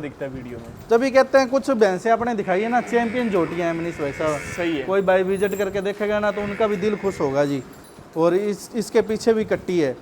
दिखता है वीडियो में। तभी कहते हैं कुछ भैंसें अपने दिखाई है ना, चैंपियन जोटियां हैं मनीष भाई साहब। सही है। कोई भाई विजिट करके देखेगा ना तो उनका भी दिल खुश होगा जी। और इसके पीछे भी कट्टी है,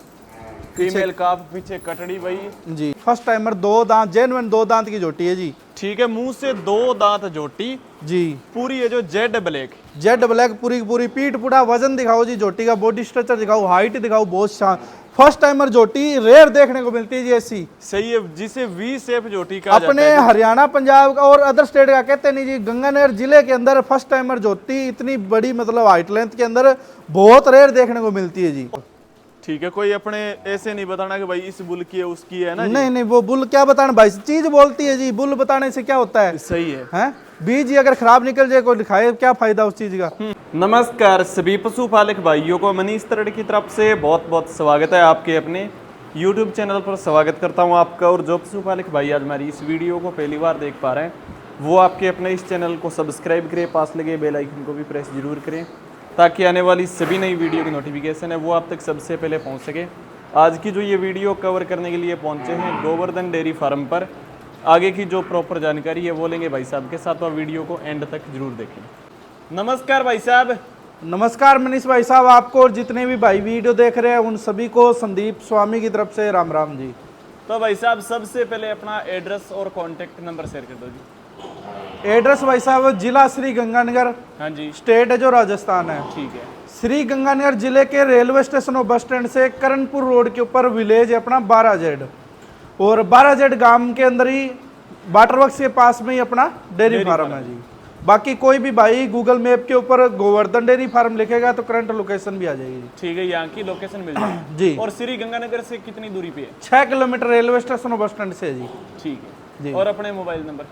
फीमेल काफ, पीछे कटड़ी भाई जी। फर्स्ट टाइमर, 2 दांत, जेन्युइन 2 दांत की जोटी है जी। ठीक है, मुंह से 2 दांत जोटी जी। पूरी है जो जेड ब्लैक, जेड ब्लैक पूरी की पूरी, पीठ पूरा, वजन दिखाओ जी जोटी का, बॉडी स्ट्रक्चर दिखाओ, हाइट दिखाओ, बहुत शान। फर्स्ट टाइमर जोटी रेयर देखने को मिलती है जी ऐसी। सही है, जिसे वी शेप जोटी कहा अपने जाता है। हरियाणा, पंजाब और अदर स्टेट का कहते नहीं जी, गंगानगर जिले के अंदर फर्स्ट टाइमर जोटी इतनी बड़ी मतलब हाइट लेंथ के अंदर बहुत रेयर देखने को मिलती है जी। ठीक है, कोई अपने ऐसे नहीं बताना कि भाई इस बुल की है उसकी है ना जी। नहीं नहीं, वो बुल क्या बताना भाई, चीज बोलती है जी, बुल बताने से क्या होता है। सही है, हैं? बीज ही अगर खराब निकल जाए कोई दिखाए, क्या फायदा उस चीज का। नमस्कार सभी पशुपालक भाइयों को, मनीष तरड़ की तरफ से बहुत बहुत स्वागत है आपके अपने YouTube चैनल पर। स्वागत करता हूं आपका। और जो पशुपालक भाई आज हमारी इस वीडियो को पहली बार देख पा रहे हैं वो आपके अपने इस चैनल को सब्सक्राइब करें, पास लगे बेल आइकन को भी प्रेस जरूर करें ताकि आने वाली सभी नई वीडियो की नोटिफिकेशन है वो आप तक सबसे पहले पहुँच सके। आज की जो ये वीडियो कवर करने के लिए पहुँचे हैं गोवर्धन डेयरी फार्म पर, आगे की जो प्रॉपर जानकारी है वो लेंगे भाई साहब के साथ, और वीडियो को एंड तक जरूर देखें। नमस्कार भाई साहब। नमस्कार मनीष भाई साहब, आपको और जितने भी भाई वीडियो देख रहे हैं उन सभी को संदीप स्वामी की तरफ से राम राम जी। तो भाई साहब सबसे पहले अपना एड्रेस और कॉन्टेक्ट नंबर शेयर कर दो जी। एड्रेस भाई साहब जिला श्री गंगानगर, हाँ जी, स्टेट है जो राजस्थान है। ठीक है। श्री गंगानगर जिले के रेलवे स्टेशन और बस स्टैंड से करणपुर रोड के ऊपर विलेज है अपना 12Z, और 12Z गांव के अंदर ही वाटर वर्क्स के पास में ही अपना डेयरी फार्म है जी। बाकी कोई भी भाई गूगल मैप के ऊपर गोवर्धन डेयरी फार्म लिखेगा तो करंट लोकेशन भी आ जाएगी जी। ठीक है, यहाँ की लोकेशन मिल जाएगी जी। और श्री गंगानगर से कितनी दूरी पे है? 6 किलोमीटर रेलवे स्टेशन और बस स्टैंड से है जी। ठीक है जी। और अपने मोबाइल नंबर?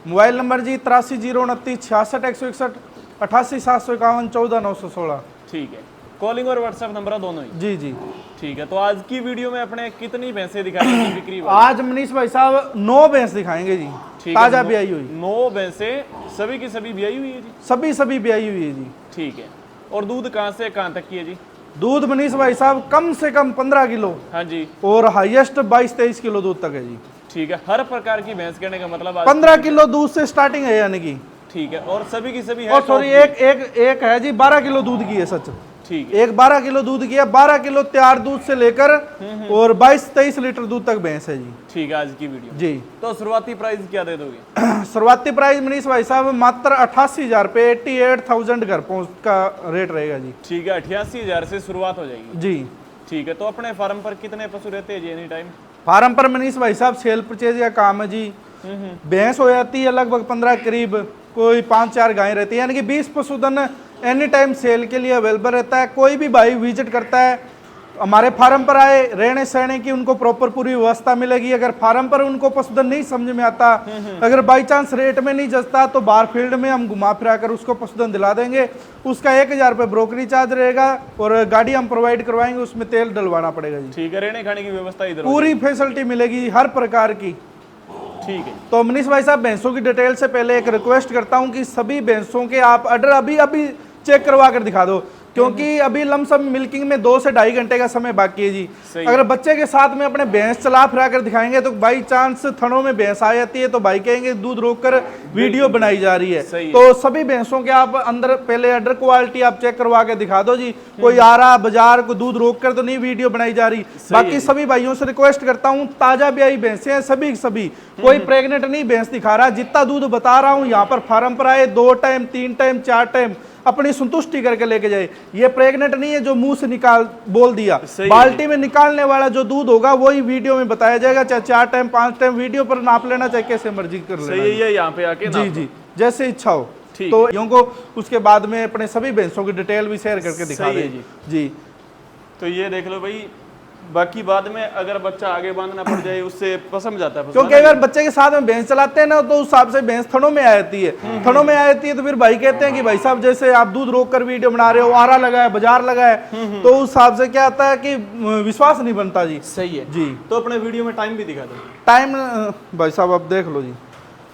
मोबाइल नंबर जी 830929 66 161 88 751 14 916। ठीक है, कॉलिंग और व्हाट्सएप नंबर दोनों ही? जी जी। ठीक है, तो आज की वीडियो में अपने कितनी भैंसें दिखाएंगे बिक्री वाली? आज मनीष भाई साहब 9 भैंस दिखाएंगे जी, ताजा ब्याई हुई। 9 भैंसें, सभी की सभी ब्याई हुई है जी? सभी ब्याई हुई है जी। ठीक है, और दूध कहाँ से कहाँ तक की है जी? दूध मनीष भाई साहब कम से कम 15 किलो, हाँ जी, और हाईएस्ट 22-23 किलो दूध तक है जी। ठीक है, हर प्रकार की भैंस कहने का मतलब 15 किलो दूध से स्टार्टिंग है यानी कि। ठीक है, और सभी की सभी है? और सॉरी एक है जी 12 किलो दूध की है, सच। ठीक है, एक 12 किलो दूध की है, 12 किलो तैयार दूध से लेकर और 22-23 लीटर दूध तक भैंस है जी। ठीक है, आज की वीडियो जी। तो शुरुआती प्राइस क्या दे दोगे? शुरुआती प्राइस मनीष भाई साहब मात्र 88,000 पे 88,000 घर पहुंच का रेट रहेगा जी। ठीक है, 88,000 से शुरुआत हो जाएगी जी। ठीक है, तो अपने फार्म पर कितने पशु रहते हैं जी एनी टाइम? फार्म पर मनीष भाई साहब सेल परचेज का काम है जी। भैंस हो जाती है लगभग 15 करीब, कोई 5-4 गायें रहती है, यानी कि 20 पशुधन एनी टाइम सेल के लिए अवेलेबल रहता है। कोई भी भाई विजिट करता है हमारे फार्म पर आए, रहने सहने की उनको प्रॉपर पूरी व्यवस्था मिलेगी। अगर फार्म पर उनको पशुधन नहीं समझ में आता, अगर बाई चांस रेट में नहीं जचता तो बाहर फील्ड में हम घुमा फिरा कर उसको पशुधन दिला देंगे। उसका 1,000 रुपये ब्रोकरी चार्ज रहेगा, और गाड़ी हम प्रोवाइड करवाएंगे, उसमें तेल डलवाना पड़ेगा जी। ठीक है, रहने खाने की व्यवस्था इधर पूरी फैसिलिटी मिलेगी हर प्रकार की। ठीक है, तो मनीष भाई साहब भैंसों की डिटेल से पहले एक रिक्वेस्ट करता हूं कि सभी भैंसों के आप ऑर्डर अभी चेक करवा कर दिखा दो, क्योंकि अभी लमसम मिल्किंग में 2 से 2.5 घंटे का समय बाकी है जी। अगर बच्चे के साथ में अपने भैंस चला फिरा कर दिखाएंगे तो बाई चांस थनों में भैंस आ जाती है तो भाई कहेंगे दूध रोककर वीडियो बनाई जा रही है। तो सभी भैंसों के आप अंदर पहले अडर क्वालिटी आप चेक करवा के दिखा दो जी। कोई आ रहा बाजार को दूध रोक कर तो नहीं वीडियो बनाई जा रही। बाकी सभी भाइयों से रिक्वेस्ट करता हूँ, ताजा ब्याई भैंसे हैं सभी, कोई प्रेग्नेंट नहीं भैंस दिखा रहा। जितना दूध बता रहा हूँ यहाँ पर फार्म पर आए 2 टाइम 3 टाइम 4 टाइम अपनी संतुष्टि करके लेके जाए। ये प्रेग्नेंट नहीं है जो मुंह से निकाल बोल दिया। बाल्टी में निकालने वाला जो दूध होगा वही वीडियो में बताया जाएगा, चाहे 4 टाइम 5 टाइम वीडियो पर नाप लेना, चाहे कैसे मर्जी कर लेना। सही है, यहाँ पे आके जी जी जैसे इच्छा हो। तो यूं को उसके बाद में अपने सभी भैंसों की डिटेल भी शेयर करके दिखा दें जी। तो ये देख लो भाई, बाकी बाद में अगर बच्चा आगे बांधना पड़ जाए उससे पसंद जाता है, क्योंकि अगर बच्चे के साथ में भैंस चलाते हैं ना तो उस हिसाब से भैंस थनों में आ जाती है। थनों में आ जाती है तो फिर भाई कहते हैं कि भाई साहब जैसे आप दूध रोक कर वीडियो बना रहे हो, आरा लगा है, बाजार लगा है, तो उस हिसाब से क्या आता है कि विश्वास नहीं बनता जी। सही है जी। तो अपने वीडियो में टाइम भी दिखा दो। टाइम भाई साहब आप देख लो जी,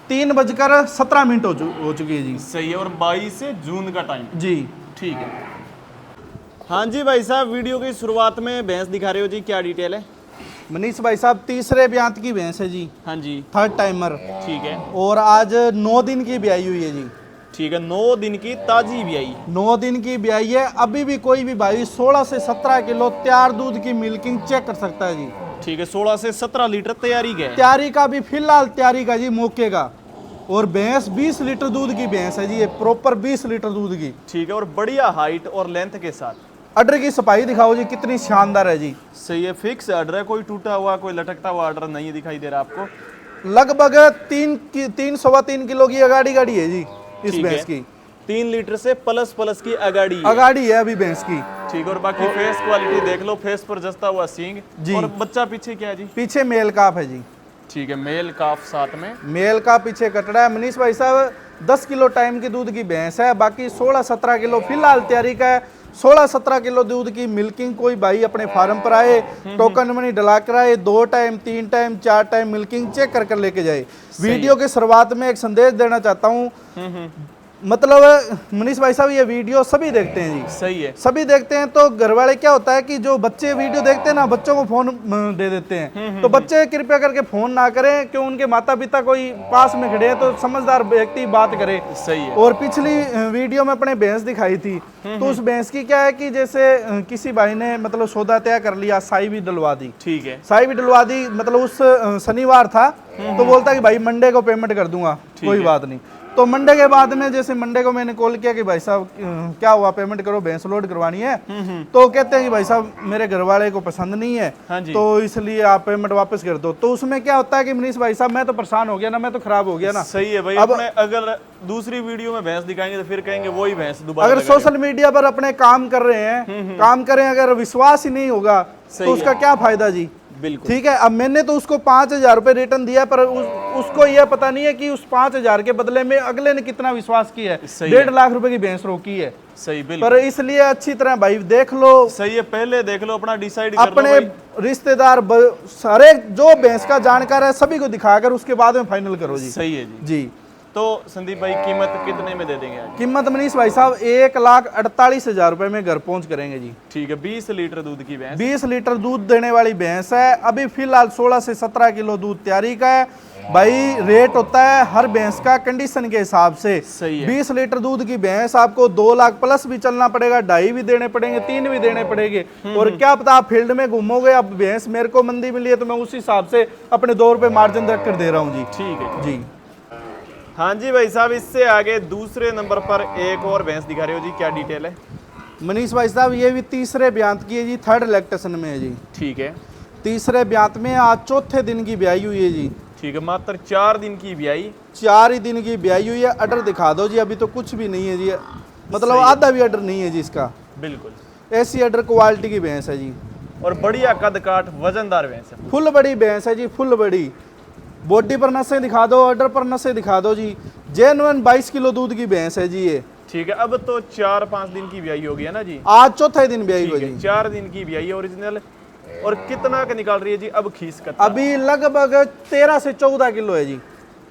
3:17 हो चुकी है जी। सही है, और 22 जून का टाइम जी। ठीक है। हाँ जी भाई साहब, वीडियो की शुरुआत में भैंस दिखा रहे हो जी, क्या डिटेल है? मनीष भाई साहब तीसरे ब्यांत की भैंस है जी, हाँ जी, थर्ड टाइमर, ठीक है, और आज 9 दिन की ब्याई हुई है जी। ठीक है, 9 दिन की ताजी भी आई। 9 दिन की ब्याई है। अभी भी कोई भी भाई 16 से 17 किलो तैयार दूध की मिल्किंग चेक कर सकता है जी। ठीक है, 16 से 17 लीटर तैयारी का है। तैयारी का भी फिलहाल तैयारी का जी, मौके का। और भैंस 20 लीटर दूध की भैंस है जी, ये प्रॉपर 20 लीटर दूध की। ठीक है, और बढ़िया हाइट और लेंथ के साथ। अडर की सफाई दिखाओ जी, कितनी शानदार है जी। सही है, फिक्स ऑर्डर है, कोई टूटा हुआ कोई लटकता हुआ ऑर्डर नहीं दिखाई दे रहा आपको। लगभग 3 सवा 3 किलो की अगाड़ी गाड़ी है जी इस ठीक भैंस है, की। 3 लीटर से प्लस की अगाड़ी है। अगाड़ी है अभी भैंस की। ठीक है, और बाकी फेस क्वालिटी देख लो, फेस पर जस्ता हुआ सींग जी। और बच्चा पीछे क्या है जी? पीछे मेल काफ है जी। ठीक है, मेल काफ साथ में। मेल का पीछे कटड़ा है। मनीष भाई साहब 10 किलो टाइम की दूध की भैंस है, बाकी 16-17 किलो फिलहाल तैयारी का है। 16-17 किलो दूध की मिल्किंग कोई भाई अपने फार्म पर आए, टोकन मनी डला कर आए, 2 time 3 time 4 time milking check कर लेके जाए। वीडियो के शुरुआत में एक संदेश देना चाहता हूँ, मतलब मनीष भाई साहब ये वीडियो सभी देखते हैं जी। सही है, सभी देखते हैं, तो घर वाले क्या होता है कि जो बच्चे वीडियो देखते हैं ना, बच्चों को फोन दे देते हैं। तो बच्चे कृपया करके फोन ना करें, क्यों उनके माता पिता कोई पास में खड़े हैं तो समझदार व्यक्ति बात करे। सही है। और पिछली वीडियो में अपने भैंस दिखाई थी, तो उस भैंस की क्या है कि जैसे किसी भाई ने मतलब सौदा तय कर लिया, साई भी डलवा दी। ठीक है, साई भी डलवा दी, मतलब उस शनिवार था, तो बोलता कि भाई मंडे को पेमेंट कर दूंगा, कोई बात नहीं। तो मंडे के बाद में जैसे मंडे को मैंने कॉल किया कि भाई साहब क्या हुआ, पेमेंट करो, भैंस लोड करवानी है। तो कहते हैं कि भाई साहब मेरे घर वाले को पसंद नहीं है, हाँ जी। तो इसलिए आप पेमेंट वापस कर दो। तो उसमें क्या होता है कि मनीष भाई साहब मैं तो परेशान हो गया ना, मैं तो खराब हो गया ना। सही है भाई। अब अपने अगर दूसरी वीडियो में भैंस दिखाएंगे तो फिर कहेंगे वही भैंस दोबारा अगर लगाएंगे। सोशल मीडिया पर अपने काम कर रहे हैं, काम करें, अगर विश्वास ही नहीं होगा तो उसका क्या फायदा जी। बिल्कुल, ठीक है, अब मैंने तो उसको 5,000 रुपये रिटर्न दिया, पर उसको यह पता नहीं है कि उस 5,000 के बदले में अगले ने कितना विश्वास किया है। 1.5 लाख रुपए की भैंस रोकी है। सही, बिल्कुल। पर इसलिए अच्छी तरह भाई देख लो, सही है, पहले देख लो, अपना डिसाइड कर लो अपने भाई। रिश्तेदार सारे जो भैंस का जानकार है सभी को दिखाकर उसके बाद में फाइनल करो जी। सही है जी। जी। तो संदीप भाई कीमत कितने में दे देंगे आज? कीमत मनीष भाई साहब 1,48,000 रुपए में घर पहुंच करेंगे जी। ठीक है, 20 लीटर दूध की भैंस। 20 लीटर दूध देने वाली भैंस है। अभी फिलहाल 16 से 17 किलो दूध तैयारी का है भाई। रेट होता है हर भैंस का कंडीशन के हिसाब से। सही है। 20 लीटर दूध की भैंस आपको 2 लाख प्लस भी चलना पड़ेगा, 2.5 भी देने पड़ेंगे, 3 भी देने पड़ेंगे। और क्या पता आप फील्ड में घूमोगे, अब भैंस मेरे को मंदी मिली है तो मैं उस हिसाब से अपने 2 रुपए मार्जिन रख कर दे रहा हूँ जी। ठीक है जी। हाँ जी भाई साहब, इससे आगे दूसरे नंबर पर एक और भैंस दिखा रहे हो जी, क्या डिटेल है? मनीष भाई साहब ये भी तीसरे ब्यांत की है जी, 3rd लैक्टेशन में है जी। ठीक है, तीसरे ब्यांत में आज 4थे दिन की ब्याई हुई है जी। ठीक है, मात्र 4 दिन की ब्याई। 4 ही दिन की ब्याई हुई है। अडर दिखा दो जी, अभी तो कुछ भी नहीं है जी, मतलब आधा भी अडर नहीं है जी इसका। बिल्कुल, ऐसी अडर क्वालिटी की भैंस है जी, और बढ़िया कद काठ वजनदार भैंस है। फुल बड़ी भैंस है जी, फुल बड़ी। बॉडी पर नसें दिखा दो, अडर पर नसें दिखा दो जी। जेन्युइन 22 किलो दूध की भैंस है जी ये। ठीक है, अब तो 4-5 दिन की ब्याई हो गई है ना जी? आज 4थे दिन ब्याई ठीक हुई है, जी। 4 दिन की ब्याई है ओरिजिनल। और कितना का निकाल रही है जी अब खीस का? अभी लगभग 13 से 14 किलो है जी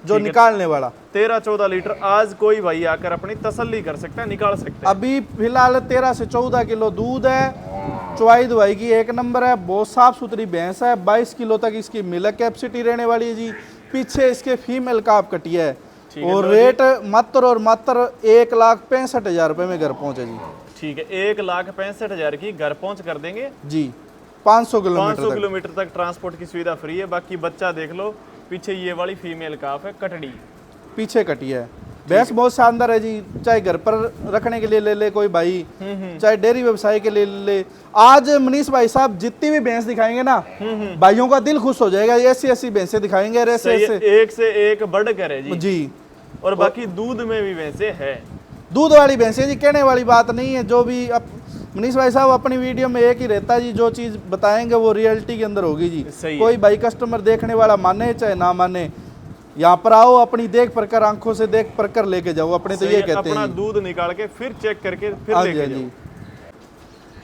जो निकालने वाला। 13-14 लीटर। आज कोई भाई आकर अपनी तसल्ली कर सकता है, निकाल सकता है। अभी फिलहाल 13 से 14 किलो दूध है। चुवाई दुवाई की 1 नंबर है, बहुत साफ सुथरी भैंस है। 22 किलो तक इसकी मिल्क कैपेसिटी रहने वाली है जी। पीछे इसके फीमेल काफ कटिया है। और रेट मात्र और मात्र 1,65,000 रुपए में घर पहुंचे जी। ठीक है, 1,65,000 की घर पहुंच कर देंगे जी। 500 किलोमीटर तक ट्रांसपोर्ट की सुविधा फ्री है। बाकी बच्चा देख लो, पीछे ये वाली फीमेल काफ है, कटड़ी पीछे कटिया है। भैंस बहुत शानदार है जी, चाहे घर पर रखने के लिए ले ले कोई भाई, चाहे डेयरी व्यवसाय के लिए ले ले। आज मनीष भाई साहब जितनी भी भैंस दिखाएंगे ना, भाइयों का दिल खुश हो जाएगा। ऐसी भैंसें दिखाएंगे, ऐसे एक से एक बढ़कर है जी। और बाकी दूध में भी भैंसें है, दूध वाली भैंसें जी, कहने वाली बात नहीं है। जो भी मनीष भाई साहब अपनी वीडियो में एक ही रहता है जी, जो चीज बताएंगे वो रियलिटी के अंदर होगी जी। कोई भाई कस्टमर देखने वाला माने चाहे ना माने, यहाँ पर आओ, अपनी देख परकर, आंखों से देख परकर लेके जाओ अपने। तो ये कहते हैं अपना दूध निकाल के फिर चेक करके फिर लेके जाओ।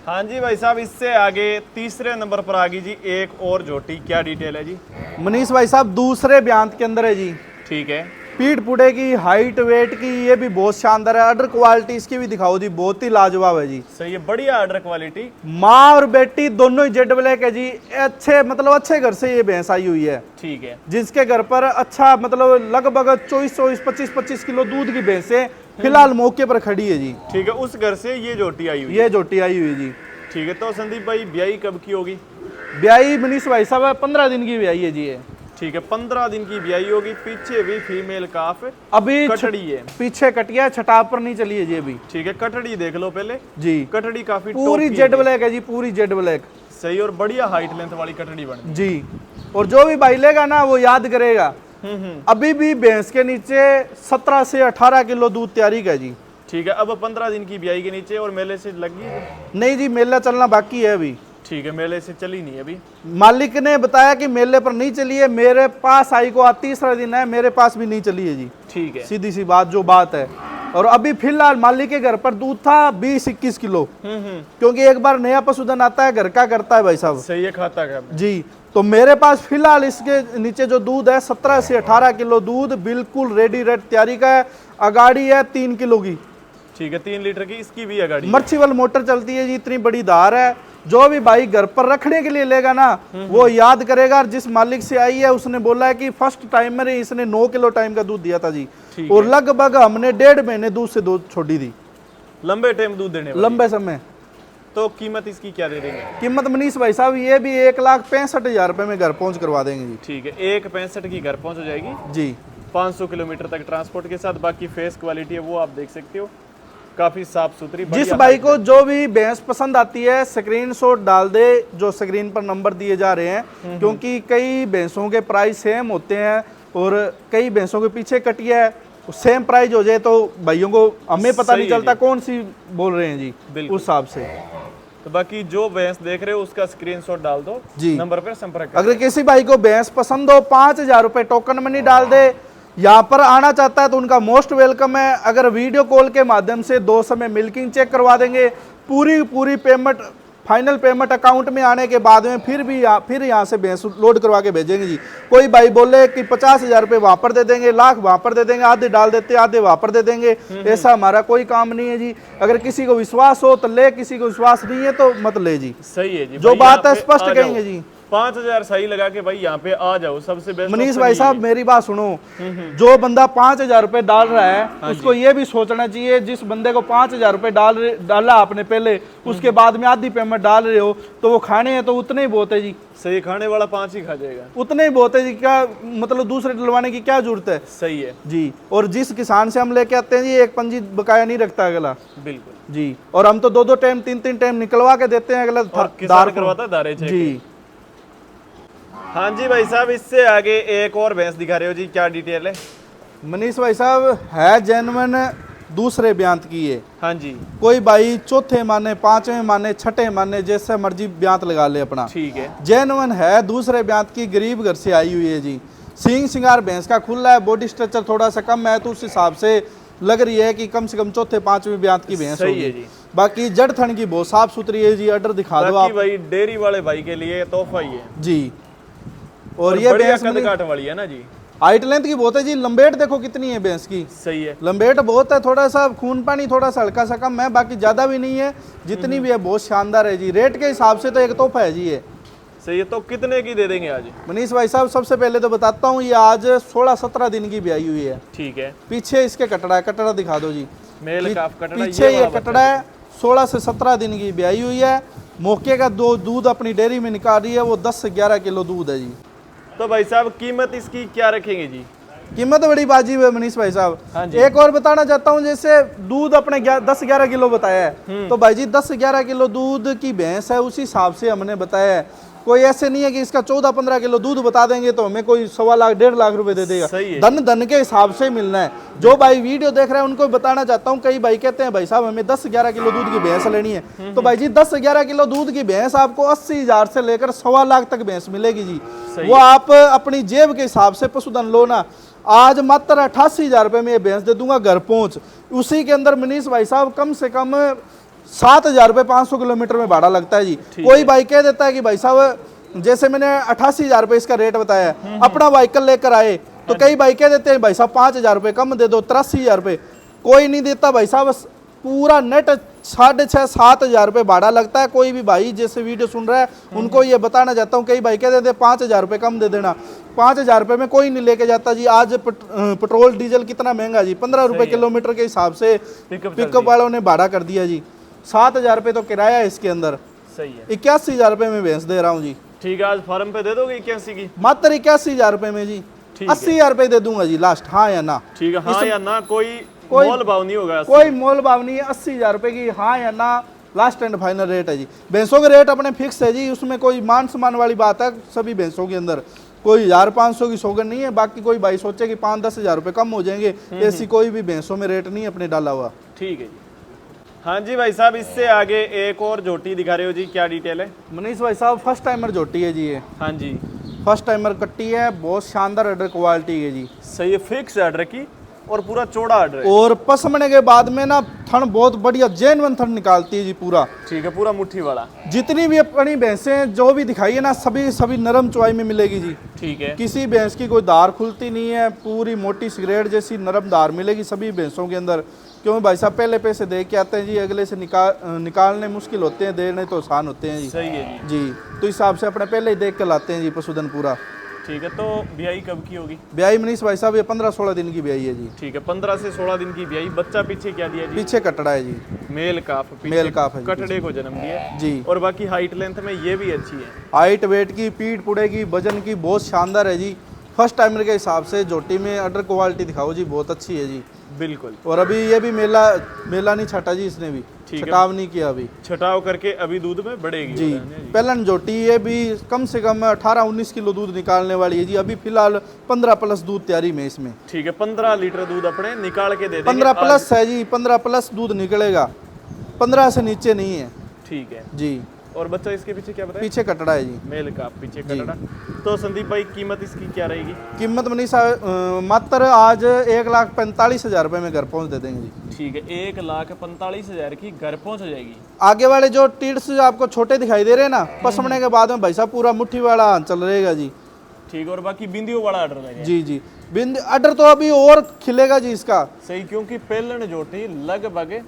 हाँ जी भाई साहब, इससे आगे तीसरे नंबर पर आ गई जी एक और झोटी, क्या डिटेल है जी? मनीष भाई साहब दूसरे ब्यांत के अंदर है जी। ठीक है, पीठ पुड़े की, हाइट वेट की, ये भी बहुत शानदार है। अडर क्वालिटी इसकी भी दिखाओ जी, बहुत ही लाजवाब है जी। सही है, बढ़िया ऑर्डर क्वालिटी। माँ और बेटी दोनों ही जेड ब्लैक है जी। अच्छे मतलब अच्छे घर से ये भैंस आई हुई है। ठीक है। जिसके घर पर अच्छा मतलब लगभग 24-25 किलो दूध की भैंस है, फिलहाल मौके पर खड़ी है जी। ठीक है, उस घर से ये जोटी आई हुई है। ये जोटी आई हुई है जी। ठीक है, तो संदीप भाई ब्याई कब की होगी? ब्याई मनीष भाई साहब 15 दिन की ब्याई है जी ये। ठीक है, 15 दिन की ब्याई होगी। पीछे भी फीमेल काफ अभी कटड़ी है, पीछे कटिया है, छटाप पर नहीं चली है जी अभी। ठीक है, कटड़ी देख लो पहले जी। कटड़ी काफी पूरी जेड ब्लैक है जी, पूरी जेड ब्लैक। सही, और बढ़िया हाइट लेंथ वाली कटड़ी बन जी। और जो भी भाई लेगा ना वो याद करेगा। अभी भी भैंस के नीचे 17 से 18 किलो दूध तैयारी का जी। ठीक है, अब 15 दिन की ब्याई के नीचे और मेले से लगी? नहीं जी, मेला चलना बाकी है अभी। ठीक है, मेले से चली नहीं अभी। मालिक ने बताया कि मेले पर नहीं चली है, मेरे पास आई को 30वां दिन है, मेरे पास भी नहीं चली है जी। ठीक है, सीधी सी बात जो बात है। और अभी फिलहाल मालिक के घर पर दूध था 20-21 किलो, क्योंकि एक बार नया पशुधन आता है घर का करता है भाई साहब। सही है, खाता है जी। तो मेरे पास फिलहाल इसके नीचे जो दूध है 17 से 18 किलो दूध बिल्कुल रेडी रेड तैयारी का है। अगाड़ी है 3 किलो की। ठीक है, 3 लीटर की इसकी भी है गाड़ी। मर्चिबल मोटर चलती है जी, इतनी बड़ी धार है। जो भी भाई घर पर रखने के लिए लेगा ना वो याद करेगा। जिस मालिक से आई है उसने बोला है कि फर्स्ट टाइम में इसने 9 किलो टाइम का दूध दिया था जी, और लगभग हमने 1.5 महीने दूध से दूध छोड़ी थी। लंबे टाइम दूध देने वाली। लंबे समय। तो कीमत इसकी क्या दे देंगे? कीमत मनीष भाई साहब ये भी 1,65,000 रुपए में घर पहुंच करवा देंगे जी। ठीक है, 1,65,000 की घर पहुंच हो जाएगी जी। 500 किलोमीटर तक ट्रांसपोर्ट के साथ। बाकी फेस क्वालिटी है वो आप देख सकते हो, काफी साफ सुथरी। जिस भाई को जो भी भैंस पसंद आती है स्क्रीनशॉट डाल दे, जो स्क्रीन पर नंबर दिए जा रहे हैं, क्योंकि कई भैंसों के प्राइस सेम होते हैं और कई भैंसों के पीछे कटिया है, सेम प्राइस हो जाए तो भाइयों को हमें पता नहीं चलता कौन सी बोल रहे हैं जी, उस हिसाब से। तो बाकी जो भैंस देख रहे हो उसका स्क्रीनशॉट डाल दो जी, नंबर पर संपर्क करें। अगर किसी भाई को भैंस पसंद हो 5,000 रुपए टोकन मनी डाल दे, यहाँ पर आना चाहता है तो उनका मोस्ट वेलकम है। अगर वीडियो कॉल के माध्यम से 2 समय मिल्किंग चेक करवा देंगे, पूरी पेमेंट फाइनल पेमेंट अकाउंट में आने के बाद में फिर यहाँ से भैंस लोड करवा के भेजेंगे जी। कोई भाई बोले कि 50,000 रुपये वहाँ पर दे देंगे, लाख वहाँ पर दे देंगे, आधे डाल देते आधे वहाँ पर दे देंगे, ऐसा हमारा कोई काम नहीं है जी। अगर किसी को विश्वास हो तो ले, किसी को विश्वास नहीं है तो मत ले जी। सही है जी, जो बात है स्पष्ट कहेंगे जी। 5,000 सही लगा के भाई यहाँ पे आ जाओ, सबसे बेस्ट। मनीष भाई साहब मेरी बात सुनो, जो बंदा 5,000 रुपए डाल रहा है उसको ये भी सोचना चाहिए, जिस बंदे को 5,000 रुपए डाला आपने पहले, उसके बाद में आधी पेमेंट डाल रहे हो, तो वो खाने हैं तो उतने ही बहुत है जी। सही, खाने वाला 5 ही खा जाएगा, उतने ही बहुत है जी। क्या मतलब दूसरे डलवाने की क्या जरूरत है? सही है जी। और जिस किसान से हम लेके आते हैं जी, एक पंजी बकाया नहीं रखता अगला। बिल्कुल जी। और हम तो 2-2 टाइम 3-3 टाइम निकलवा के देते हैं अगला दार करवाता है दारे जी। हाँ जी भाई साहब, इससे आगे एक और भैंस दिखा रहे हो जी, क्या डिटेल है? मनीष भाई साहब है जेन्युइन दूसरे ब्यांत की है। हाँ जी। कोई भाई चौथे माने, 5वें माने, 6ठे माने, जैसे मर्जी ब्यांत लगा ले अपना। ठीक है, जेन्युइन है दूसरे ब्यांत की, गरीब घर से आई हुई है जी। सींग सिंगार भैंस का खुला है, बॉडी स्ट्रक्चर थोड़ा सा कम है, तो उस हिसाब से लग रही है कि कम से कम चौथे 5वें ब्यांत की भैंस होगी। बाकी जड़ थन की बहुत साफ सुथरी है जी। ऑर्डर दिखा दो आप भाई, डेयरी वाले भाई के लिए तोहफा ही है जी। और ये भैंस कद काट वाली है ना जी, हाइट लेंथ की बहुत है जी। लंबेट देखो कितनी है भैंस की। सही है, लंबेट बहुत है, थोड़ा सा खून पानी थोड़ा सा हल्का सा कम है, बाकी ज्यादा भी नहीं है। जितनी भी है बहुत शानदार है जी। रेट के हिसाब से तो एक तोहफा है जी ये। सही है, तो कितने की दे देंगे आज? मनीष भाई साहब सबसे पहले तो बताता हूँ, ये आज 16-17 दिन की ब्याई हुई है। ठीक है, पीछे इसके कटड़ा है, कटड़ा दिखा दो जी। मेल काफ कटड़ा, पीछे ये कटड़ा है, 16 से 17 दिन की ब्याई हुई है। मौके का दूध अपनी डेयरी में निकाल रही है, वो 10 से 11 किलो दूध है जी। तो भाई साहब कीमत इसकी क्या रखेंगे जी? कीमत बड़ी बाजी है मनीष भाई साहब। हाँ जी। एक और बताना चाहता हूँ, जैसे दूध अपने 10-11 किलो बताया है, तो भाई जी 10-11 किलो दूध की भैंस है, उसी हिसाब से हमने बताया है। कोई ऐसे नहीं है कि इसका 14-15 किलो दूध बता देंगे तो हमें कोई 1.25 लाख 1.5 लाख रुपए दे देगा। धन के हिसाब से मिलना है। जो भाई वीडियो देख रहे हैं उनको बताना चाहता हूँ, कई भाई कहते हैं भाई साहब हमें 10-11 किलो दूध की भैंस लेनी है, तो भाई जी 10-11 किलो दूध की भैंस आपको 80,000 से लेकर 1.25 लाख तक भैंस मिलेगी जी। वो आप अपनी जेब के हिसाब से पशुधन लो ना। आज मात्र 88,000 रुपए में ये भैंस दे दूंगा घर पहुंच। उसी के अंदर मनीष भाई साहब कम से कम 7,000 रुपए 500 किलोमीटर में भाड़ा लगता है जी। कोई भाई कह देता है कि भाई साहब जैसे मैंने 88,000 रुपए इसका रेट बताया, अपना व्हीकल लेकर आए, तो कई भाई कह देते हैं भाई साहब 5,000 रुपये कम दे दो, 83,000 रुपये। कोई नहीं देता भाई साहब, बस पूरा नेट 6,500-7,000 रुपये भाड़ा लगता है। कोई भी भाई जैसे वीडियो सुन रहा है उनको ये बताना चाहता हूँ, कई भाई कह देते 5,000 रुपये कम दे देना। 5,000 रुपये में कोई नहीं लेके जाता जी। आज पेट्रोल डीजल कितना महंगा जी, 15 रुपये किलोमीटर के हिसाब से पिकअप वालों ने भाड़ा कर दिया जी। 7,000 रुपये तो किराया है इसके अंदर। सही है। 81,000 रुपये में भैंस दे रहा हूँ जी। ठीक है, आज फॉर्म पे दे दोगे 81 की? मात्र 81,000 रुपये में जी। 80,000 रुपये दे दूंगा जी लास्ट, हाँ या ना? ठीक है, हाँ या ना, कोई मोल भाव नहीं होगा? कोई मोल भाव नहीं है, 80,000 रुपये की हाँ या ना लास्ट एंड फाइनल रेट है जी। भैंसों के रेट अपने फिक्स है जी, उसमें कोई मान सम्मान वाली बात है। सभी भैंसों के अंदर कोई 1,500 की सौगन नहीं है। बाकी कोई भाई सोचे कि 5-10 हज़ार रुपये कम हो जाएंगे, ऐसी कोई भी भैंसों में रेट नहीं अपने डाला हुआ। ठीक है जी। हाँ जी भाई साहब, इससे आगे एक और झोटी दिखा रहे हो जी, क्या डिटेल है? मनीष भाई साहब फर्स्ट टाइमर झोटी है जी ये। हाँ जी, फर्स्ट टाइमर कट्टी है, बहुत शानदार अडर क्वालिटी है जी। सही है, फिक्स आर्डर की और पूरा चौड़ा आर्डर है। और पसमने के बाद में ना थन बहुत बढ़िया जेन्युइन थन निकालती है जी पूरा। ठीक है, पूरा मुट्ठी वाला। जितनी भी अपनी भैंसें जो भी दिखाई है ना, सभी नरम चुवाई में मिलेगी जी। ठीक है, किसी भैंस की कोई दार खुलती नहीं है, पूरी मोटी सिगरेट जैसी नरम दार मिलेगी सभी भैंसों के अंदर। क्यों भाई साहब पहले पैसे दे के आते हैं जी, अगले से निकालने मुश्किल होते हैं, देने तो आसान होते हैं जी। सही है जी। तो हिसाब से अपने पहले ही देख के लाते हैं जी पशुधन पूरा। ठीक है, तो ब्याई कब की होगी? ब्याई मनीष भाई साहब ये 15-16 दिन की ब्याई है जी। ठीक है, 15 से 16 दिन की ब्याई। बच्चा पीछे क्या दिया जी? पीछे कटड़ा है जी, मेल काफ। मेल काफ है जी। कटड़े को जन्म दिया जी। और बाकी हाइट लेंथ में ये भी अच्छी है। हाइट वेट की, पीठ पुड़े की, वजन की बहुत शानदार है जी। फर्स्ट टाइमर के हिसाब से झोटी में अडर क्वालिटी दिखाओ जी, बहुत अच्छी है जी। बिल्कुल। और अभी ये भी मेला नहीं छटा जी, इसने भी छटाव नहीं किया अभी। छटाव करके अभी दूध में बढ़ेगी जी। पहलन झोटी ये भी कम से कम 18-19 किलो दूध निकालने वाली है जी। अभी फिलहाल 15 प्लस दूध तैयारी में इसमें। ठीक है, 15 लीटर दूध अपने निकाल के दे देंगे। 15 प्लस है जी, 15 प्लस दूध निकलेगा, 15 से नीचे नहीं है। ठीक है जी। और बच्चा इसके पीछे क्या बताया? पीछे कटड़ा है जी, मेल का पीछे कटड़ा। तो संदीप भाई कीमत इसकी क्या रहेगी? कीमत मनीष मात्र आज 1,45,000 रुपये में घर पहुंच दे देंगे जी। ठीक है, 1,45,000 की घर पहुंच जाएगी। आगे वाले जो टीड्स आपको छोटे दिखाई दे रहे हैं ना, पसमने के बाद में भाई साहब पूरा मुट्ठी वाला चल रहेगा जी। ठीक, और बाकी बिंदियों वाला ऑर्डर रहेगा? जी जी। बिंद ऑर्डर तो अभी और खिलेगा जी इसका। सही, क्योंकि पहलन जोटी लगभग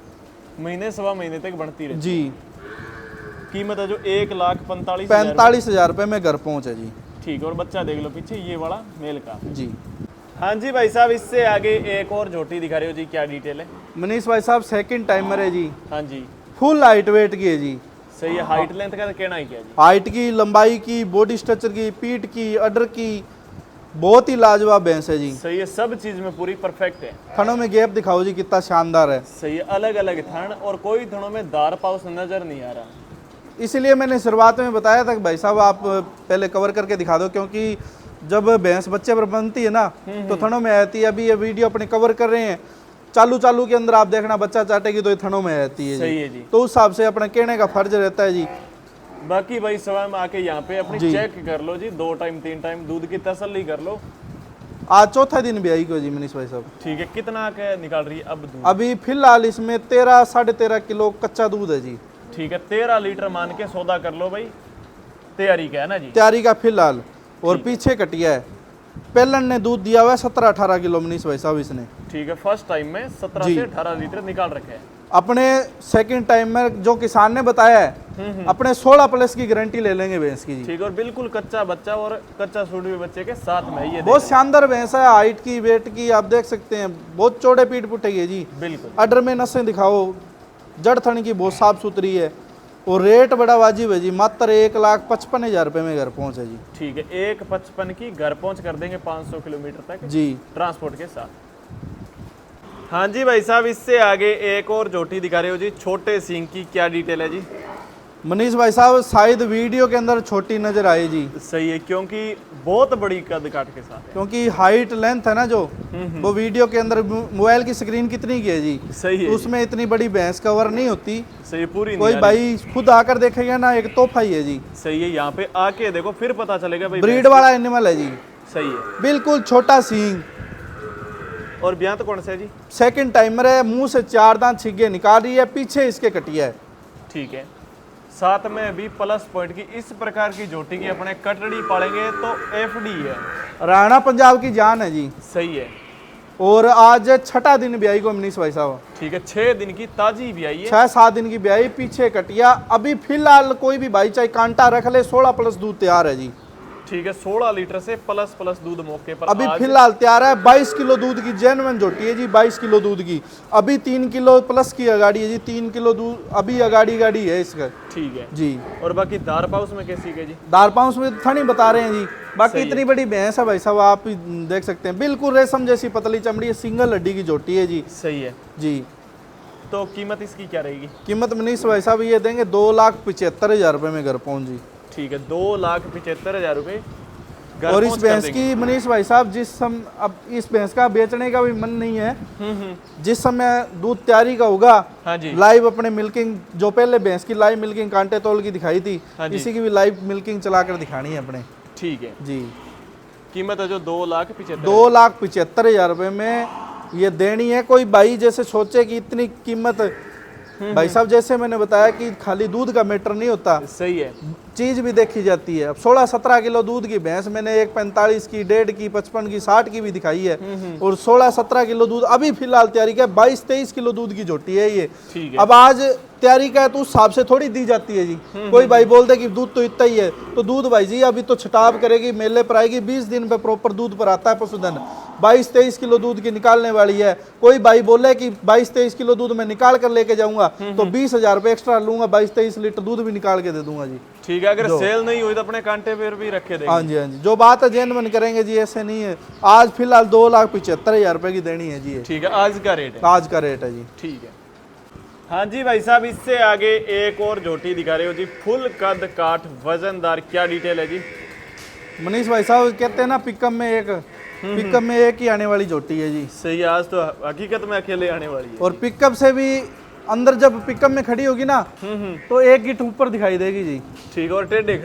महीने सवा महीने तक बढ़ती रहती जी। कीमत है जो 1,45,000 45,000 रुपये में घर पहुंचे जी। ठीक, और बच्चा देख लो पीछे ये वाला मेल का जी। हाँ जी भाई साहब, इससे आगे एक और झोटी दिखा रहे हो जी, क्या डिटेल है? मनीष भाई साहब सेकंड टाइमर है जी। हाँ जी, फुल हाइट वेट की है जी। सही है। हाइट लेंथ का कहना है क्या जी? हाइट की, लंबाई की, बॉडी स्ट्रक्चर की, पीठ की, अडर की, बहुत ही लाजवाब भैंस है जी। सही है, सब चीज में पूरी परफेक्ट है। थनों में गैप दिखाओ जी कितना शानदार है। सही है, अलग अलग थन और कोई थनों में दार पाउस नजर नहीं आ रहा। इसीलिए मैंने शुरुआत में बताया था कि भाई साहब आप पहले कवर करके दिखा दो, क्योंकि जब भैंस बच्चे पर बनती है ना तो थनों में आती है। अभी ये वीडियो अपने कवर कर रहे हैं, चालू के अंदर आप देखना बच्चा चाटेगी तो ये थनों में आती है। सही है जी। तो उस हिसाब से अपने कहने का फर्ज रहता है जी। बाकी भाई समय में आके यहाँ पे अपनी चेक कर लो जी, 2 टाइम 3 टाइम दूध की तसल्ली कर लो। आज चौथा दिन भी आई को जी मनीष भाई साहब। ठीक है, कितना के निकाल रही है अब दूध? अभी फिलहाल इसमें 13-13.5 किलो कच्चा दूध है जी। ठीक है, 13 लीटर मान के सौदा कर लो भाई, तैयारी का है ना जी? तैयारी का फिलहाल। और पीछे कटिया है, पहलन ने दूध दिया हुआ है 17-18 किलो मनीष भाई साहब इसने। ठीक है, फर्स्ट टाइम में 17 से 18 लीटर निकाल रखे हैं। अपने सेकंड टाइम में जो किसान ने बताया है, अपने 16 प्लस की गारंटी ले लेंगे भैंस की जी। ठीक, और बिल्कुल कच्चा बच्चा और कच्चा सूट भी बच्चे के साथ में ये बहुत शानदार भैंस है। हाइट की, वेट की आप देख सकते हैं, बहुत चौड़े पीठ पुठे है जी। बिल्कुल। अडर में नसें दिखाओ, जड़ थन की बहुत साफ सुथरी है। और रेट बड़ा वाजिब है जी, मात्र 1,55,000 रुपये में घर पहुंचे जी। ठीक है, 1,55 की घर पहुंच कर देंगे 500 किलोमीटर तक जी, ट्रांसपोर्ट के साथ। हाँ जी भाई साहब, इससे आगे एक और झोटी दिखा रहे हो जी, छोटे सींग की, क्या डिटेल है जी? मनीष भाई साहब शायद वीडियो के अंदर छोटी नजर आई जी। सही है, क्योंकि बहुत बड़ी कद काट के साथ है। क्योंकि हाइट लेंथ है ना जो, वो वीडियो के अंदर मोबाइल की स्क्रीन कितनी की है जी, सही है, तो उसमें इतनी बड़ी भैंस कवर नहीं होती। सही, पूरी कोई भाई खुद आकर देखेगा ना, एक तोहफा ही है जी। सही है, यहाँ पे आके देखो फिर पता चलेगा भाई। ब्रीड वाला एनिमल है जी। सही है, बिल्कुल छोटा सींग। और ब्याह तो कौन सा है जी? सेकंड टाइमर है, मुंह से 4 दांत छिगे निकाल रही है, पीछे इसके कटिया है। ठीक है, साथ में भी प्लस पॉइंट की इस प्रकार की जोटी की अपने कटड़ी पालेंगे तो एफडी है। हरियाणा पंजाब की जान है जी। सही है। और आज छठा दिन ब्याई को मनीष भाई साहब। ठीक है, 6 दिन की ताजी ब्याई है। 6-7 दिन की ब्याई, पीछे कटिया। अभी फिलहाल कोई भी भाई चाहे कांटा रख ले, 16 प्लस दूध तैयार है जी। ठीक है, 16 लीटर से प्लस दूध मौके पर अभी फिलहाल तैयार है। 22 किलो दूध की जेन्युइन जोटी है जी, 22 किलो दूध की। अभी 3 किलो प्लस की अगाड़ी है जी, 3 किलो दूध अभी अगाड़ी है इसका। ठीक है जी। और बाकी दार पाउस में कैसी है जी? दार पाउस में थनी बता रहे हैं जी। बाकी इतनी बड़ी भैंस है भाई साहब, आप देख सकते हैं, बिल्कुल रेशम जैसी पतली चमड़ी है, सिंगल हड्डी की जोटी है जी। सही है जी। तो कीमत इसकी क्या रहेगी? कीमत मनीष भाई साहब ये देंगे 2,75,000 रुपये में घर पहुंच जी। ठीक है, 2,75,000 रुपये। और इस भैंस की मनीष भाई साहब अब इस भैंस का बेचने का भी मन नहीं है। जिस समय दूध तैयारी का होगा, हाँ जी, लाइव अपने मिल्किंग, जो पहले भैंस की लाइव मिल्किंग कांटे तोल की दिखाई थी, हाँ इसी की भी लाइव मिल्किंग चलाकर दिखानी है अपने। ठीक है जी। कीमत है जो 2,75,000। 2,75,000 रुपये में ये देनी है। कोई भाई जैसे सोचे कि इतनी कीमत, भाई साहब जैसे मैंने बताया कि खाली दूध का मैटर नहीं होता, सही है, चीज भी देखी जाती है। अब 16-17 किलो दूध की भैंस मैंने एक 45 की, 1.5 की, 55 की, 60 की भी दिखाई है। और 16-17 किलो दूध अभी फिलहाल तैयारी का 22-23 किलो दूध की जोटी है ये। ठीक है। अब आज तैयारी का है तो उस हिसाब से थोड़ी दी जाती है जी। कोई भाई बोल दे कि दूध तो इतना ही है, तो दूध भाई जी अभी तो छटाव करेगी, मेले पर आएगी, 20 दिन पे प्रॉपर दूध पर आता है पशुधन। 22-23 किलो दूध की निकालने वाली है। कोई भाई बोले कि 22-23 किलो दूध मैं निकाल कर लेके जाऊंगा तो 20,000 रुपये एक्स्ट्रा लूंगा, 22-23 लीटर दूध भी निकाल के दे दूंगा जी। ठीक है, अगर सेल नहीं हुई तो अपने कांटे पर भी रखे देंगे। हाँ जी, हाँ जी, जो बात है जेन्युइन करेंगे जी, ऐसे नहीं है। आज फिलहाल 2,75,000 रुपये की देनी है जी। ठीक है, आज का रेट है। आज का रेट है जी। ठीक है। हाँ जी भाई साहब, इससे आगे एक और जोटी दिखा रहे हो जी, फुल कद काठ वजनदार, क्या डिटेल है जी? मनीष भाई साहब कहते हैं ना, पिकअप में एक ही आने वाली जोटी है जी। सही है, आज तो हकीकत में अकेले आने वाली है। और पिकअप से भी अंदर जब पिकअप में खड़ी होगी ना, तो एक गिट ऊपर दिखाई देगी जी। ठीक है, और टेढ़ी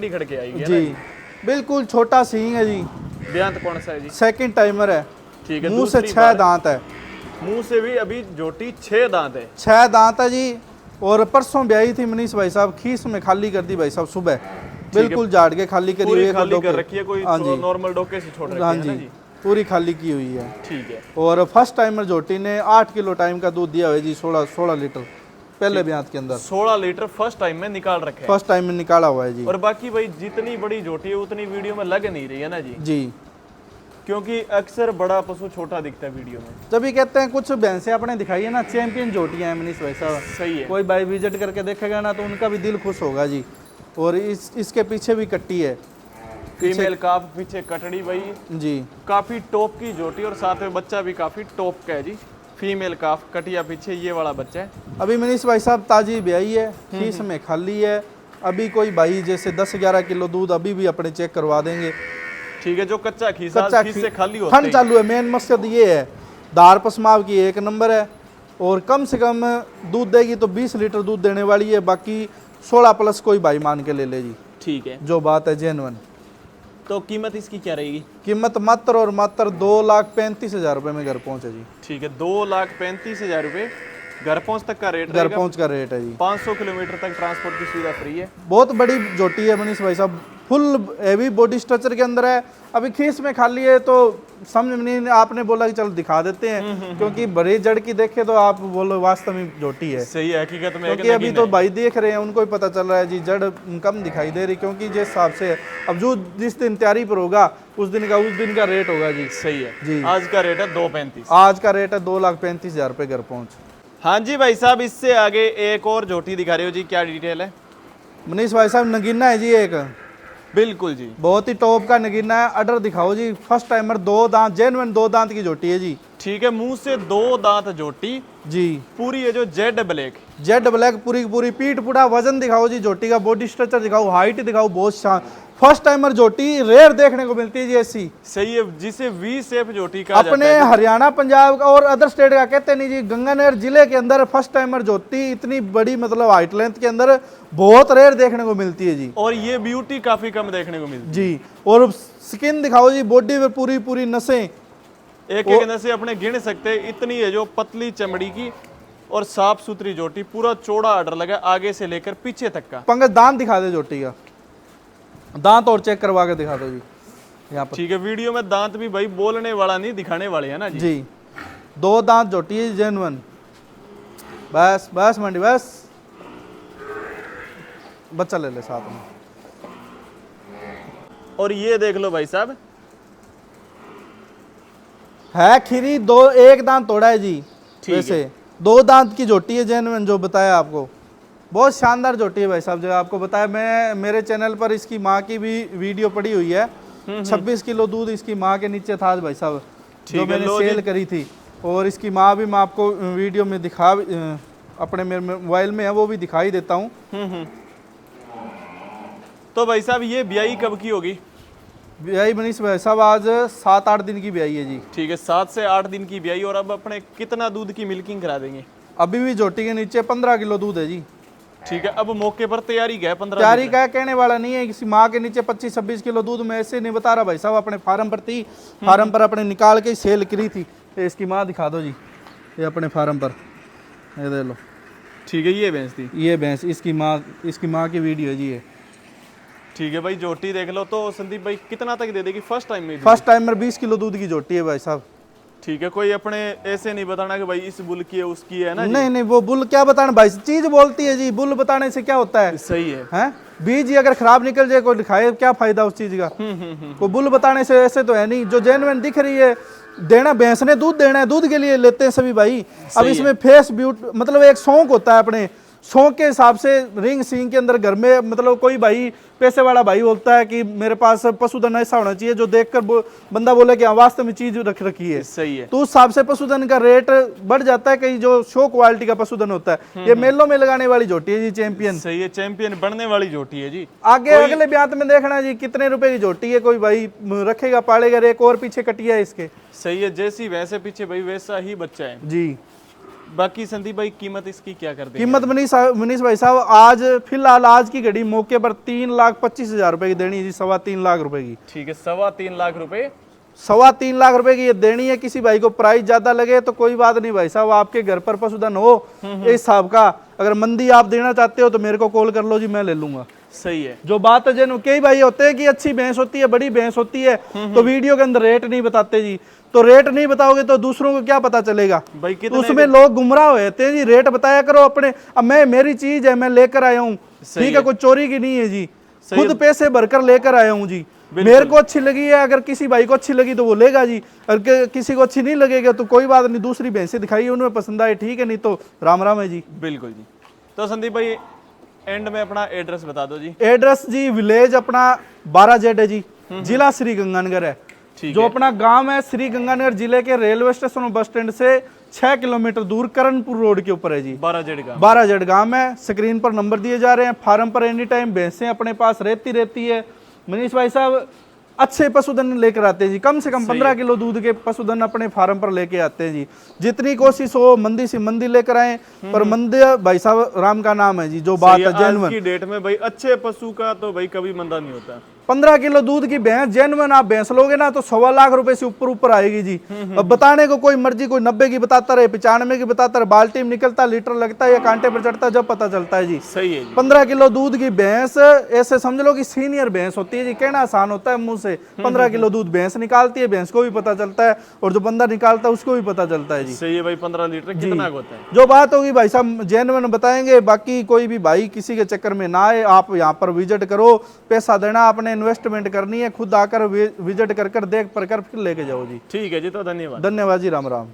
खड़ के आएगी जी। बिल्कुल छोटा सींग है जी। ब्यांत कौन सा है जी? सेकंड टाइमर है। ठीक है, मुंह से 6 दांत है। मुंह से भी अभी जोटी 6 दांत है। 6 दांत है जी। और परसों ब्याही थी मनीष भाई साहब, खीस में खाली कर दी भाई साहब सुबह, बिल्कुल झाड़ के खाली करी हुई है। खाली कर रखी है, कोई नॉर्मल डोके से छोड़ रखी है ना जी? पूरी खाली की हुई है। ठीक है। और फर्स्ट टाइमर जोटी ने 8 किलो टाइम का दूध दिया हुआ है जी, 16 लीटर पहले ब्यात के अंदर। 16 लीटर फर्स्ट टाइम में निकाल रखे हैं। फर्स्ट टाइम में निकाला हुआ है जी। और बाकी भाई जितनी बड़ी जोटी है उतनी वीडियो में लग नहीं रही है ना जी? जी, क्योंकि अक्सर बड़ा पशु छोटा दिखता है वीडियो में। जब ये कहते हैं कुछ भैंसें आपने दिखाई है ना, चैंपियन जोटियां हैं मनीष भाई साहब। सही है। कोई भाई विजिट करके देखेगा ना तो उनका भी दिल खुश होगा जी। और इसके पीछे भी कट्टी है, फीमेल काफ, पीछे कटड़ी भाई जी। काफी टॉप की जोटी, और साथ में बच्चा भी काफी टॉप का है जी। फीमेल काफ, कटिया पीछे ये वाला बच्चा है। अभी मनीष भाई साहब ताजी ब्याई है, खीस में खाली है। अभी कोई भाई जैसे 10-11 किलो दूध अभी भी अपने चेक करवा देंगे। ठीक है, जो कच्चा खीस से खाली होता है, ठंड चालू है। मेन मकसद ये है, दार पसमाव की 1 नंबर है। और कम से कम दूध देगी तो 20 लीटर दूध देने वाली है। बाकी 16 प्लस कोई भाई मान के ले ले जी। ठीक है, जो बात है जेन्युइन। तो कीमत इसकी क्या रहेगी? कीमत मात्र और मात्र 2,35,000 रुपये में घर पहुंचे जी। ठीक है, 2,35,000 रुपये घर पहुंच तक का रेट, घर पहुंच का रेट है जी। 500 किलोमीटर तक ट्रांसपोर्ट की सुविधा फ्री है। बहुत बड़ी जोटी है मनीष भाई साहब, फुल हेवी बॉडी स्ट्रक्चर के अंदर है। अभी खीस में खाली है तो समझ में नहीं, आपने बोला कि चलो दिखा देते हैं, क्योंकि बड़ी जड़ की देखे तो आप बोलो वास्तव में जोटी है। सही है, हकीकत में। क्योंकि अभी तो भाई देख रहे हैं, उनको ही पता चल रहा है जी, जड़ कम दिखाई दे रही, क्योंकि जिस हिसाब से अब जो जिस दिन तैयारी पर होगा उस दिन का रेट होगा जी। सही है जी। आज का रेट है 2,35,000। आज का रेट है 2,35,000 रुपये घर पहुँच। हाँ जी भाई साहब, इससे आगे एक और जोटी दिखा रहे हो जी, क्या डिटेल है? मनीष भाई साहब नगीना है जी एक, बिल्कुल जी, बहुत ही टॉप का नगीना है। अडर दिखाओ जी, फर्स्ट टाइमर 2 दांत, जेन्युइन 2 दांत की जोटी है जी। ठीक है, मुंह से 2 दांत जोटी जी। पूरी है जो जेड ब्लैक पूरी पूरी पीठ पूरा वजन दिखाओ जी, जोटी का बॉडी स्ट्रक्चर दिखाओ, हाइट दिखाओ, बहुत फर्स्ट टाइमर जोटी रेयर देखने को मिलती है जी ऐसी। सही है, जिसे वी शेप जोटी कहा अपने जाता है। हरियाणा पंजाब का और अदर स्टेट का कहते नहीं जी, गंगानगर जिले के अंदर फर्स्ट टाइमर जोटी इतनी बड़ी मतलब हाइट लेंथ के अंदर बहुत रेयर देखने को मिलती है जी। और ये ब्यूटी काफी कम देखने को मिलती है जी। और स्किन दिखाओ जी, बॉडी में पूरी पूरी नसें, एक नसें अपने गिन सकते हैं, इतनी है जो पतली चमड़ी की। और साफ सुथरी जोटी, पूरा चौड़ा आर्डर लगा आगे से लेकर पीछे तक का। पंकज दांत दिखा दे जोटी का, दांत और चेक करवा के दिखा दो जी यहाँ पर। ठीक है, वीडियो में दांत भी भाई बोलने वाला नहीं, दिखाने वाले है ना जी। जी 2 दांत जोटी है जेन्युइन। बस बस मंडी बस, बच्चा ले ले साथ में। और ये देख लो भाई साहब, है खीरी, एक दांत तोड़ा है जी। वैसे 2 दांत की जोटी है जेन्युइन, जो बताया आपको। बहुत शानदार जोटी है भाई साहब, जो आपको बताया। मैं मेरे चैनल पर इसकी माँ की भी वीडियो पड़ी हुई है। 26 किलो दूध इसकी माँ के नीचे था भाई साहब, जो मैंने सेल करी थी। और इसकी माँ भी मैं आपको वीडियो में दिखा, अपने मेरे मोबाइल में है, वो भी दिखाई देता हूँ। तो भाई साहब ये ब्याई कब की होगी? ब्याई मनीष भाई साहब आज 7-8 दिन की ब्याई है जी। ठीक है, 7 से 8 दिन की ब्याई। और अब अपने कितना दूध की मिल्किंग करा देंगे? अभी भी जोटी के नीचे 15 किलो दूध है जी। ठीक है, अब मौके पर तैयारी क्या है? 15 तैयारी क्या है, कहने वाला नहीं है। किसी माँ के नीचे 25-26 किलो दूध मैं ऐसे नहीं बता रहा भाई साहब, अपने फार्म पर थी, फार्म पर अपने निकाल के सेल करी थी। इसकी माँ दिखा दो जी, ये अपने फार्म पर, ये दे लो। ठीक है, ये भैंस थी, ये भैंस इसकी माँ की वीडियो है जी ये। ठीक है भाई, जोटी देख लो। तो संदीप भाई कितना तक दे देगी फर्स्ट टाइम में? फर्स्ट टाइम में 20 किलो दूध की जोटी है भाई साहब। ठीक है, कोई अपने ऐसे नहीं बताना कि भाई इस बुल की है उसकी है ना जी? नहीं नहीं, वो बुल क्या बताना भाई, चीज बोलती है जी, बुल बताने से क्या होता है? सही है, हैं? बीज ही अगर खराब निकल जाए, कोई दिखाए क्या फायदा उस चीज का? कोई बुल बताने से ऐसे तो है नहीं। जो जेन्युइन दिख रही है, देना भैंस ने दूध देना है, दूध के लिए लेते हैं सभी भाई। अब इसमें फेस ब्यूटी, मतलब एक शौक होता है अपने, शौक के हिसाब से रिंग सींग के अंदर घर में, मतलब कोई भाई पैसे वाला भाई होता है कि मेरे पास पशुधन ऐसा होना चाहिए जो देखकर बंदा बोले कि हाँ वास्तव में चीज रख रखी है। सही है। तो उस हिसाब से पशुधन का रेट बढ़ जाता है। कहीं जो शो क्वालिटी का पशुधन होता है, ये मेलों में लगाने वाली जोटी है जी, चैंपियन। सही है, चैंपियन बनने वाली जोटी है जी। आगे अगले ब्यात में देखना जी कितने रुपए की जोटी है, कोई भाई रखेगा पालेगा, एक और पीछे कटिया है इसके। सही है, जैसी वैसे पीछे भाई वैसा ही बच्चा है जी। बाकी संदीप भाई कीमत इसकी क्या कर देंगे? कीमत मनीष भाई साहब आज फिलहाल आज की घड़ी मौके पर 3,25,000 रुपए की देनी है जी, 3.25 लाख रुपए की। ठीक है, 3.25 लाख रुपए, 3.25 लाख रुपए की ये देनी है। किसी भाई को प्राइस ज्यादा लगे तो कोई बात नहीं भाई साहब, आपके घर पर पशुधन हो इस हिसाब का, अगर मंदी आप देना चाहते हो तो मेरे को कॉल कर लो जी, मैं ले लूंगा। सही है। जो बात है जन, कई भाई होते हैं कि अच्छी भैंस होती है, बड़ी भैंस होती है, तो वीडियो के अंदर रेट नहीं बताते जी। तो रेट नहीं बताओगे तो दूसरों को क्या पता चलेगा भाई? तो उसमें लोग गुमराह होते हैं जी। रेट बताया करो अपने। अब मेरी चीज है, मैं लेकर आया हूँ, ठीक है, कोई चोरी की नहीं है जी, खुद पैसे भरकर लेकर आया हूँ जी। मेरे को अच्छी लगी है, अगर किसी भाई को अच्छी लगी तो वो लेगा जी, अगर किसी को अच्छी नहीं लगेगा तो कोई बात नहीं, दूसरी भैंसें दिखाई, उन्हें पसंद आए ठीक है, नहीं तो राम राम है जी। बिल्कुल जी। तो संदीप भाई एंड में अपना एड्रेस बता दो जी। एड्रेस जी विलेज अपना 12Z है जी, जिला श्री गंगानगर है। जो अपना गांव है श्री गंगानगर जिले के रेलवे स्टेशन और बस स्टैंड से 6 किलोमीटर दूर करणपुर रोड के ऊपर है जी। 12Z गांव है। स्क्रीन पर नंबर दिए जा रहे हैं। फार्म पर एनी टाइम भैंसें अपने पास रहती है। मनीष भाई साहब अच्छे पशुधन लेकर आते हैं जी, कम से कम 15 किलो दूध के पशुधन अपने फार्म पर लेके आते हैं जी। जितनी कोशिश हो मंदी से मंदी लेकर आए, पर मंदी भाई साहब राम का नाम है जी। जो बात है जेन्युइन की डेट में भाई अच्छे पशु का तो भाई कभी मंदा नहीं होता। 15 किलो दूध की भैंस जेन्युइन आप भैंस लोगे ना तो 1.25 लाख रुपए से ऊपर आएगी जी। अब बताने को कोई मर्जी, कोई 90 की बताता रहे, 95 की बताता रहे, बाल्टी में निकलता, लीटर लगता है या कांटे पर चढ़ता है, जब पता चलता है जी। सही है जी। 15 किलो दूध की भैंस ऐसे समझ लो कि सीनियर भैंस होती है जी। कहना आसान होता है मुंह से, 15 किलो दूध भैंस निकालती है, भैंस को भी पता चलता है और जो बंदा निकालता है उसको भी पता चलता है जी। सही है भाई, 15 लीटर कितना होता है? जो बात होगी भाई साहब जेन्युइन बताएंगे। बाकी कोई भी भाई किसी के चक्कर में ना आए, आप यहाँ पर विजिट करो, पैसा देना, आपने इन्वेस्टमेंट करनी है, खुद आकर विजिट कर देख पर कर फिर लेके जाओ जी। ठीक है जी, तो धन्यवाद। धन्यवाद जी, राम राम।